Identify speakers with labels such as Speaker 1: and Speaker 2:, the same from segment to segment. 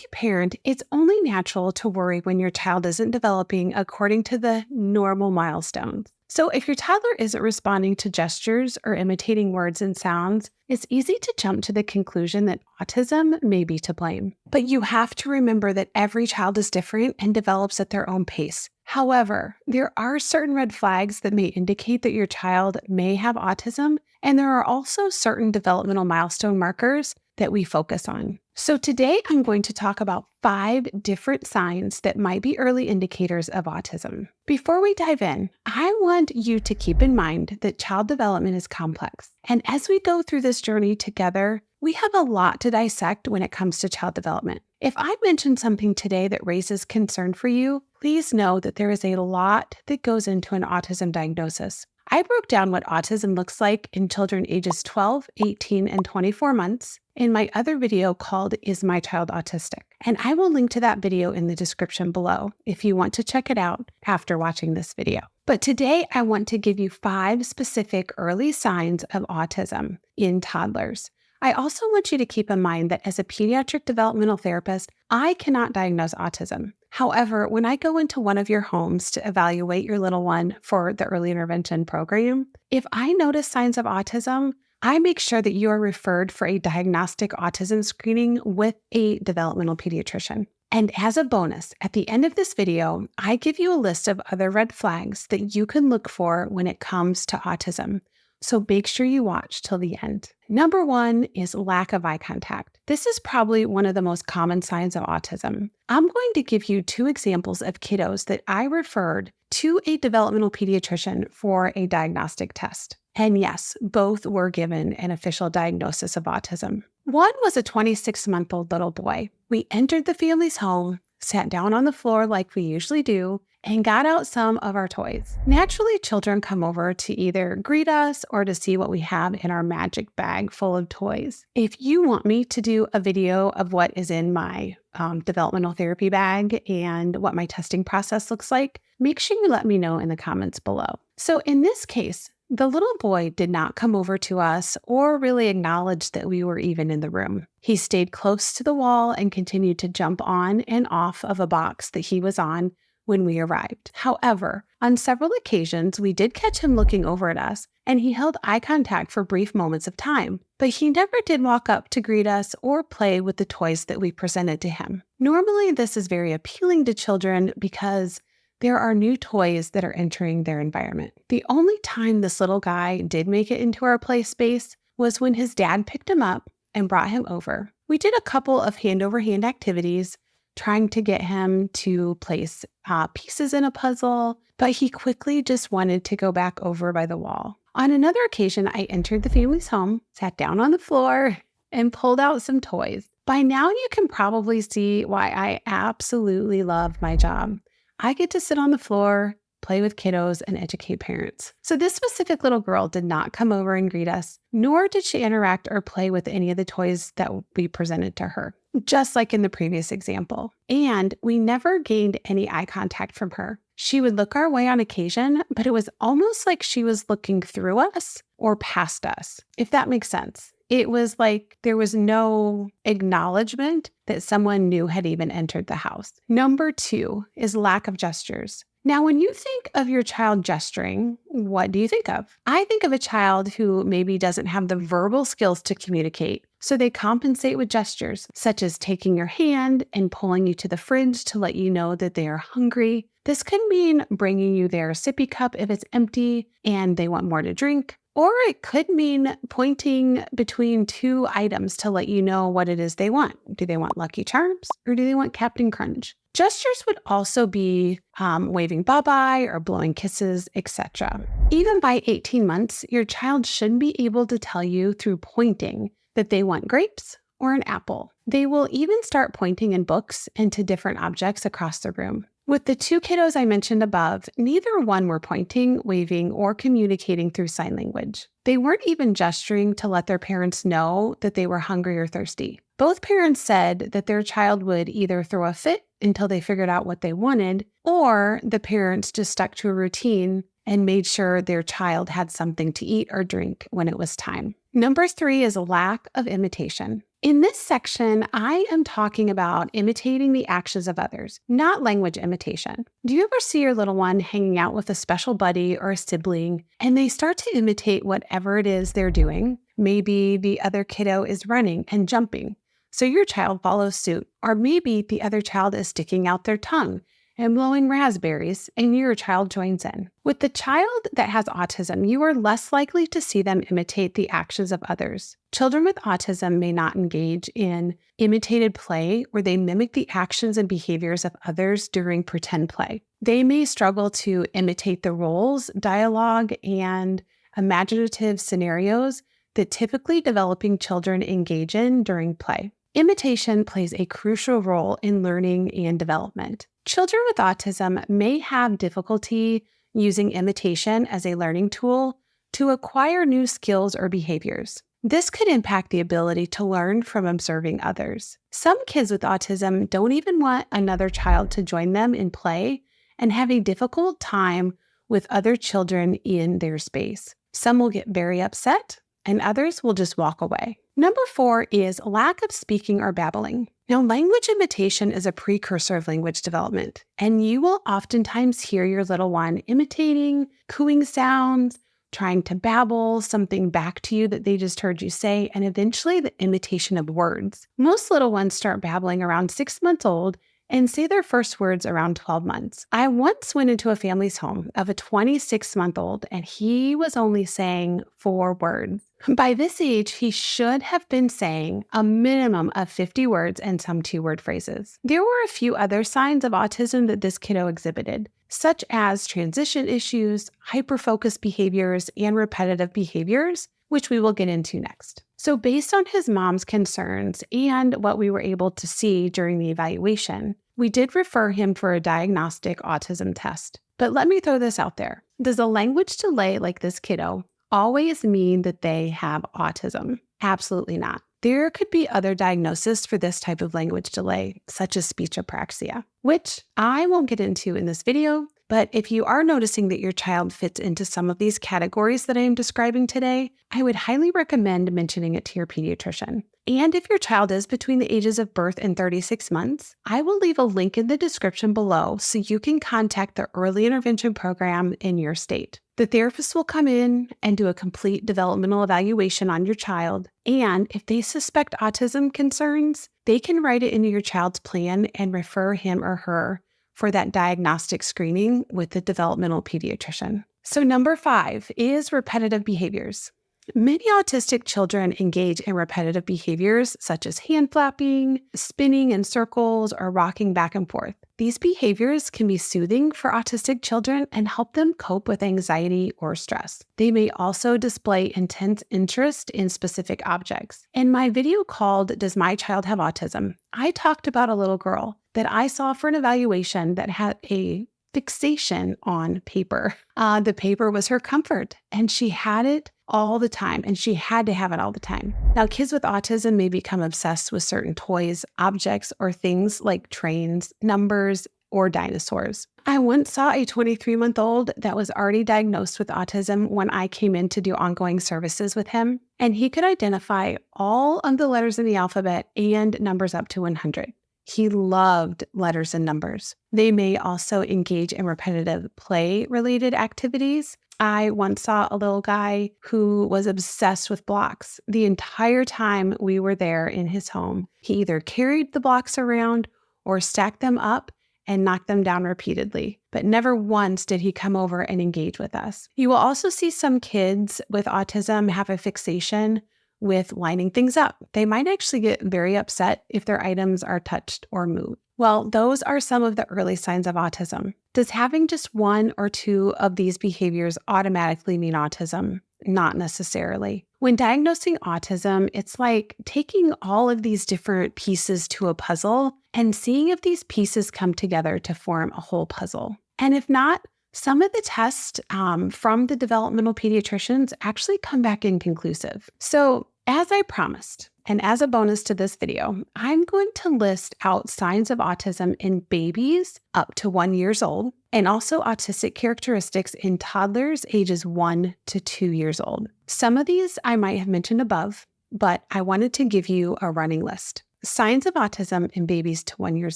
Speaker 1: healthy parent, it's only natural to worry when your child isn't developing according to the normal milestones. So if your toddler isn't responding to gestures or imitating words and sounds, it's easy to jump to the conclusion that autism may be to blame. But you have to remember that every child is different and develops at their own pace. However, there are certain red flags that may indicate that your child may have autism, and there are also certain developmental milestone markers that we focus on. So today I'm going to talk about 5 different signs that might be early indicators of autism. Before we dive in, I want you to keep in mind that child development is complex. And as we go through this journey together, we have a lot to dissect when it comes to child development. If I mention something today that raises concern for you, please know that there is a lot that goes into an autism diagnosis. I broke down what autism looks like in children ages 12, 18, and 24 months in my other video called Is My Child Autistic? And I will link to that video in the description below if you want to check it out after watching this video. But today I want to give you 5 specific early signs of autism in toddlers. I also want you to keep in mind that as a pediatric developmental therapist, I cannot diagnose autism. However, when I go into one of your homes to evaluate your little one for the early intervention program, if I notice signs of autism, I make sure that you are referred for a diagnostic autism screening with a developmental pediatrician. And as a bonus, at the end of this video, I give you a list of other red flags that you can look for when it comes to autism. So make sure you watch till the end. Number 1 is lack of eye contact. This is probably one of the most common signs of autism. I'm going to give you 2 examples of kiddos that I referred to a developmental pediatrician for a diagnostic test. And yes, both were given an official diagnosis of autism. One was a 26-month-old little boy. We entered the family's home, sat down on the floor like we usually do, and got out some of our toys. Naturally, children come over to either greet us or to see what we have in our magic bag full of toys. If you want me to do a video of what is in my developmental therapy bag and what my testing process looks like, make sure you let me know in the comments below. So in this case, the little boy did not come over to us or really acknowledge that we were even in the room. He stayed close to the wall and continued to jump on and off of a box that he was on when we arrived. However, on several occasions, we did catch him looking over at us, and he held eye contact for brief moments of time, but he never did walk up to greet us or play with the toys that we presented to him. Normally, this is very appealing to children because there are new toys that are entering their environment. The only time this little guy did make it into our play space was when his dad picked him up and brought him over. We did a couple of hand-over-hand activities, trying to get him to place pieces in a puzzle, but he quickly just wanted to go back over by the wall. On another occasion, I entered the family's home, sat down on the floor, and pulled out some toys. By now, you can probably see why I absolutely love my job. I get to sit on the floor, play with kiddos, and educate parents. So this specific little girl did not come over and greet us, nor did she interact or play with any of the toys that we presented to her, just like in the previous example. And we never gained any eye contact from her. She would look our way on occasion, but it was almost like she was looking through us or past us, if that makes sense. It was like there was no acknowledgement that someone new had even entered the house. Number 2 is lack of gestures. Now, when you think of your child gesturing, what do you think of? I think of a child who maybe doesn't have the verbal skills to communicate, so they compensate with gestures, such as taking your hand and pulling you to the fridge to let you know that they are hungry. This can mean bringing you their sippy cup if it's empty and they want more to drink. Or it could mean pointing between 2 items to let you know what it is they want. Do they want Lucky Charms or do they want Captain Crunch? Gestures would also be waving bye-bye or blowing kisses, etc. Even by 18 months, your child should be able to tell you through pointing that they want grapes or an apple. They will even start pointing in books and to different objects across the room. With the 2 kiddos I mentioned above, neither one were pointing, waving, or communicating through sign language. They weren't even gesturing to let their parents know that they were hungry or thirsty. Both parents said that their child would either throw a fit until they figured out what they wanted, or the parents just stuck to a routine and made sure their child had something to eat or drink when it was time. Number 3 is a lack of imitation. In this section, I am talking about imitating the actions of others, not language imitation. Do you ever see your little one hanging out with a special buddy or a sibling, and they start to imitate whatever it is they're doing? Maybe the other kiddo is running and jumping, so your child follows suit. Or maybe the other child is sticking out their tongue and blowing raspberries, and your child joins in. With the child that has autism, you are less likely to see them imitate the actions of others. Children with autism may not engage in imitated play where they mimic the actions and behaviors of others during pretend play. They may struggle to imitate the roles, dialogue, and imaginative scenarios that typically developing children engage in during play. Imitation plays a crucial role in learning and development. Children with autism may have difficulty using imitation as a learning tool to acquire new skills or behaviors. This could impact the ability to learn from observing others. Some kids with autism don't even want another child to join them in play and have a difficult time with other children in their space. Some will get very upset, and others will just walk away. Number 4 is lack of speaking or babbling. Now, language imitation is a precursor of language development, and you will oftentimes hear your little one imitating, cooing sounds, trying to babble something back to you that they just heard you say, and eventually the imitation of words. Most little ones start babbling around 6 months old and say their first words around 12 months. I once went into a family's home of a 26-month-old, and he was only saying 4 words. By this age, he should have been saying a minimum of 50 words and some 2-word phrases. There were a few other signs of autism that this kiddo exhibited, such as transition issues, hyperfocus behaviors, and repetitive behaviors, which we will get into next. So based on his mom's concerns and what we were able to see during the evaluation, we did refer him for a diagnostic autism test. But let me throw this out there. Does a language delay like this kiddo always mean that they have autism? Absolutely not. There could be other diagnoses for this type of language delay, such as speech apraxia, which I won't get into in this video. But if you are noticing that your child fits into some of these categories that I am describing today, I would highly recommend mentioning it to your pediatrician. And if your child is between the ages of birth and 36 months, I will leave a link in the description below so you can contact the early intervention program in your state. The therapist will come in and do a complete developmental evaluation on your child. And if they suspect autism concerns, they can write it into your child's plan and refer him or her for that diagnostic screening with the developmental pediatrician. So number 5 is repetitive behaviors. Many autistic children engage in repetitive behaviors such as hand flapping, spinning in circles, or rocking back and forth. These behaviors can be soothing for autistic children and help them cope with anxiety or stress. They may also display intense interest in specific objects. In my video called "Does My Child Have Autism?", I talked about a little girl that I saw for an evaluation that had a fixation on paper. The paper was her comfort, and she had it all the time, and she had to have it all the time. Now, kids with autism may become obsessed with certain toys, objects, or things like trains, numbers, or dinosaurs. I once saw a 23-month-old that was already diagnosed with autism when I came in to do ongoing services with him, and he could identify all of the letters in the alphabet and numbers up to 100. He loved letters and numbers. They may also engage in repetitive play-related activities. I once saw a little guy who was obsessed with blocks. The entire time we were there in his home, he either carried the blocks around or stacked them up and knocked them down repeatedly, but never once did he come over and engage with us. You will also see some kids with autism have a fixation with lining things up. They might actually get very upset if their items are touched or moved. Well, those are some of the early signs of autism. Does having just 1 or 2 of these behaviors automatically mean autism? Not necessarily. When diagnosing autism, it's like taking all of these different pieces to a puzzle and seeing if these pieces come together to form a whole puzzle. And if not, some of the tests from the developmental pediatricians actually come back inconclusive. So, as I promised, and as a bonus to this video, I'm going to list out signs of autism in babies up to 1 year old, and also autistic characteristics in toddlers ages 1 to 2 years old. Some of these I might have mentioned above, but I wanted to give you a running list. Signs of autism in babies to 1 year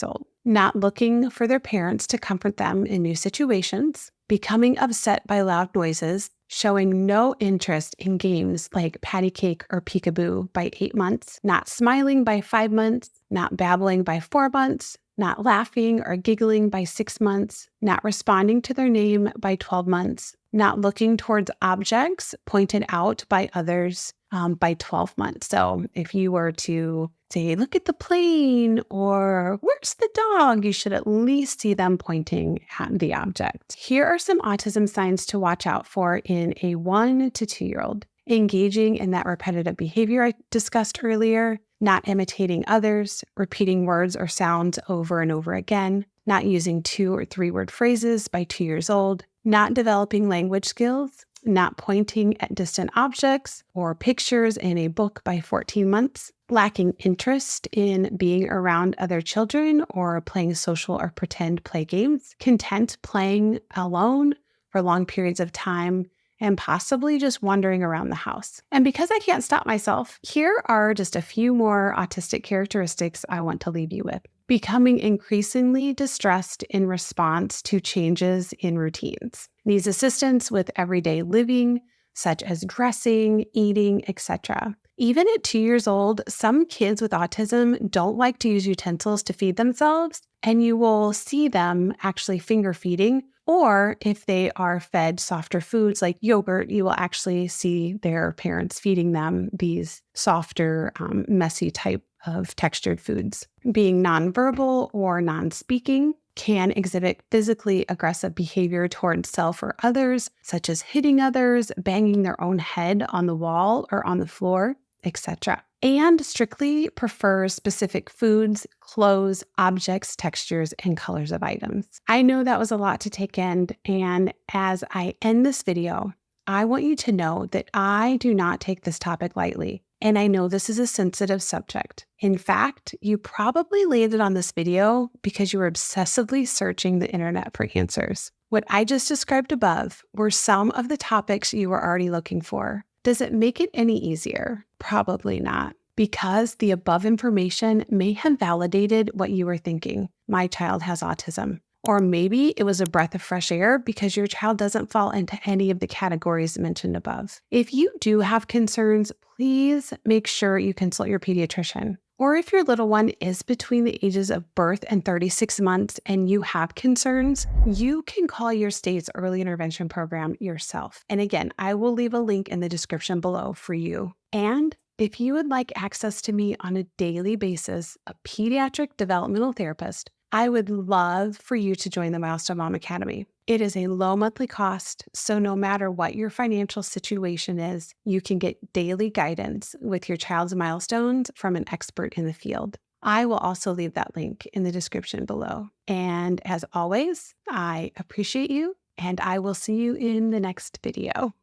Speaker 1: old: not looking for their parents to comfort them in new situations, becoming upset by loud noises, showing no interest in games like patty cake or peekaboo by 8 months, not smiling by 5 months, not babbling by 4 months, not laughing or giggling by 6 months, not responding to their name by 12 months, not looking towards objects pointed out by others by 12 months. So if you were to say, look at the plane, or where's the dog, you should at least see them pointing at the object. Here are some autism signs to watch out for in a 1 to 2 year old. Engaging in that repetitive behavior I discussed earlier, not imitating others, repeating words or sounds over and over again, not using 2 or 3 word phrases by 2 years old, not developing language skills, not pointing at distant objects or pictures in a book by 14 months, lacking interest in being around other children or playing social or pretend play games, content playing alone for long periods of time, and possibly just wandering around the house. And because I can't stop myself, here are just a few more autistic characteristics I want to leave you with. Becoming increasingly distressed in response to changes in routines. Needs assistance with everyday living, such as dressing, eating, etc. Even at 2 years old, some kids with autism don't like to use utensils to feed themselves, and you will see them actually finger feeding. Or if they are fed softer foods like yogurt, you will actually see their parents feeding them these softer, messy type of textured foods. Being nonverbal or non-speaking can exhibit physically aggressive behavior towards self or others, such as hitting others, banging their own head on the wall or on the floor, etc. And strictly prefers specific foods, clothes, objects, textures, and colors of items. I know that was a lot to take in, and as I end this video, I want you to know that I do not take this topic lightly, and I know this is a sensitive subject. In fact, you probably landed on this video because you were obsessively searching the internet for answers. What I just described above were some of the topics you were already looking for. Does it make it any easier? Probably not, because the above information may have validated what you were thinking. My child has autism. Or maybe it was a breath of fresh air because your child doesn't fall into any of the categories mentioned above. If you do have concerns, please make sure you consult your pediatrician. Or if your little one is between the ages of birth and 36 months and you have concerns, you can call your state's early intervention program yourself. And again, I will leave a link in the description below for you. And if you would like access to me on a daily basis, a pediatric developmental therapist, I would love for you to join the Milestone Mom Academy. It is a low monthly cost, so no matter what your financial situation is, you can get daily guidance with your child's milestones from an expert in the field. I will also leave that link in the description below. And as always, I appreciate you, and I will see you in the next video.